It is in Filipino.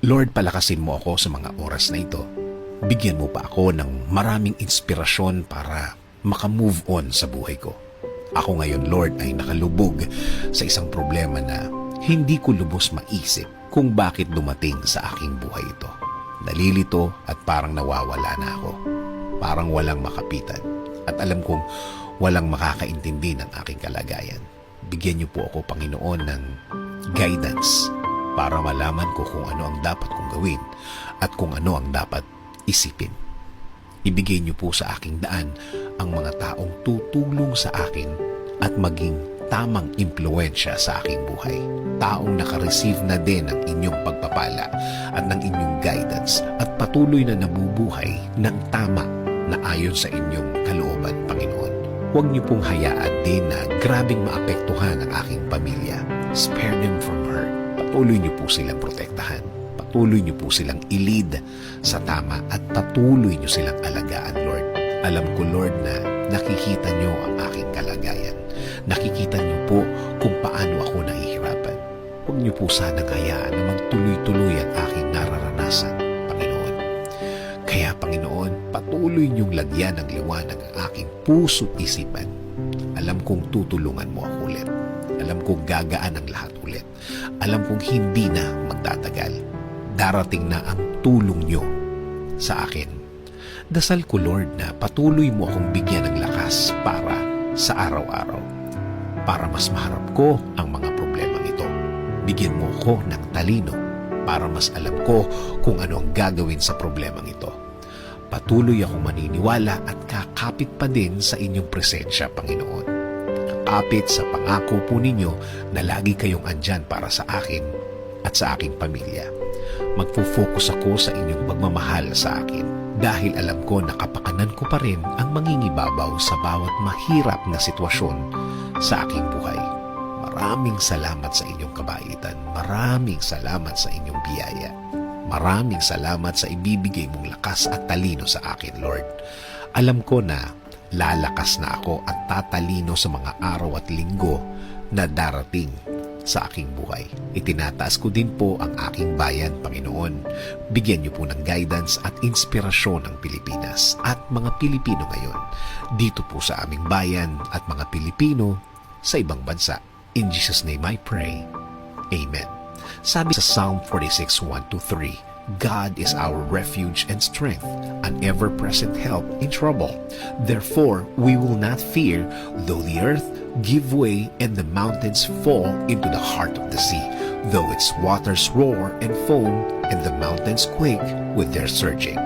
Lord, palakasin mo ako sa mga oras na ito. Bigyan mo pa ako ng maraming inspirasyon para makamove on sa buhay ko. Ako ngayon, Lord, ay nakalubog sa isang problema na hindi ko lubos maisip kung bakit dumating sa aking buhay ito. Nalilito at parang nawawala na ako. Parang walang makapitan. At alam kong walang makakaintindi ng aking kalagayan. Bigyan niyo po ako, Panginoon, ng guidance para malaman ko kung ano ang dapat kong gawin at kung ano ang dapat isipin. Ibigay niyo po sa aking daan ang mga taong tutulong sa akin at maging tamang impluensya sa aking buhay. Taong nakareceive na din ng inyong pagpapala at ng inyong guidance at patuloy na nabubuhay ng tama na ayon sa inyong kalooban, Panginoon. Huwag niyo pong hayaan din na grabing maapektuhan ang aking pamilya. Spare them from hurt. Patuloy niyo po silang protektahan. Patuloy niyo po silang i-lead sa tama at patuloy niyo silang alagaan, Lord. Alam ko, Lord, na nakikita niyo ang aking kalagayan. Nakikita niyo po kung paano ako nahihirapan. Huwag niyo po sanang hayaan na magtuloy-tuloy ang aking nararanasan, Panginoon. Kaya, Panginoon, patuloy niyong lagyan ng liwanag ang aking puso't isipan. Alam kong tutulungan mo ako ulit. Alam kong gagaan ang lahat ulit. Alam kong hindi na magtatagal. Darating na ang tulong niyo sa akin. Dasal ko, Lord, na patuloy mo akong bigyan ng lakas para sa araw-araw. Para mas maharap ko ang mga problemang ito. Bigyan mo ko ng talino para mas alam ko kung ano ang gagawin sa problemang ito. Patuloy akong maniniwala at kakapit pa din sa inyong presensya, Panginoon. Kakapit sa pangako po ninyo na lagi kayong andyan para sa akin at sa aking pamilya. Magpo-focus ako sa inyong pagmamahal sa akin dahil alam ko na kapakanan ko pa rin ang mangingibabaw sa bawat mahirap na sitwasyon sa aking buhay. Maraming salamat sa inyong kabaitan. Maraming salamat sa inyong biyaya. Maraming salamat sa ibibigay mong lakas at talino sa akin, Lord. Alam ko na lalakas na ako at tatalino sa mga araw at linggo na darating sa aking buhay. Itinataas ko din po ang aking bayan, Panginoon. Bigyan niyo po ng guidance at inspirasyon ng Pilipinas at mga Pilipino ngayon dito po sa aming bayan at mga Pilipino sa ibang bansa. In Jesus' name I pray. Amen. Sabi sa Psalm 46:1-3, God is our refuge and strength, an ever-present help in trouble. Therefore, we will not fear, though the earth give way and the mountains fall into the heart of the sea, though its waters roar and foam and the mountains quake with their surging.